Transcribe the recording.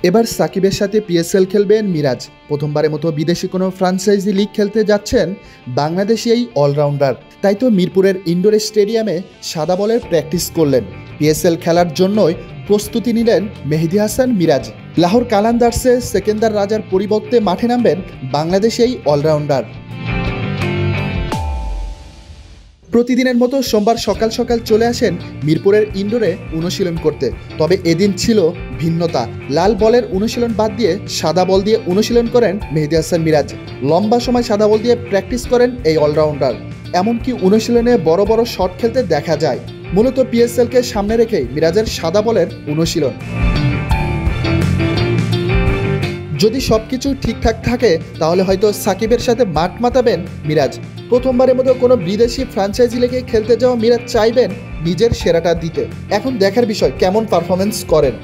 এবার সাকিবের সাথে পিএসএল খেলবেন মিরাজ। প্রথমবারের মতো বিদেশি কোনো ফ্র্যাঞ্চাইজি লিগ খেলতে যাচ্ছেন বাংলাদেশি এই অলরাউন্ডার। তাই তো মিরপুরের ইনডোর স্টেডিয়ামে সাদা বলের প্র্যাকটিস করলেন। পিএসএল খেলার জন্যই প্রস্তুতি নিলেন মেহেদী হাসান মিরাজ। লাহোর কালান্দার্সে সেকেন্দার রাজার পরিবর্তে মাঠে নামবেন বাংলাদেশি এই অলরাউন্ডার। প্রতিদিনের মতো সোমবার সকাল সকাল চলে আসেন মিরপুরের ইনডোরে অনুশীলন করতে। তবে এদিন ছিল ভিন্নতা। লাল বলের অনুশীলন বাদ দিয়ে সাদা বল দিয়ে অনুশীলন করেন মেহেদী হাসান মিরাজ। লম্বা সময় সাদা বল দিয়ে প্র্যাকটিস করেন এই অলরাউন্ডার। এমনকি অনুশীলনে বড় বড় শট খেলতে দেখা যায়। মূলত পিএসএলকে সামনে রেখেই মিরাজের সাদা বলের অনুশীলন। যদি সবকিছু ঠিকঠাক থাকে তাহলে হয়তো সাকিবের সাথে মাঠ মাতাবেন মিরাজ। প্রথমবারের মতো কোনো বিদেশি ফ্র্যাঞ্চাইজি লিগে খেলতে যাওয়া মিরাজ চাইবেন নিজের সেরাটা দিতে। এখন দেখার বিষয় কেমন পারফরমেন্স করেন।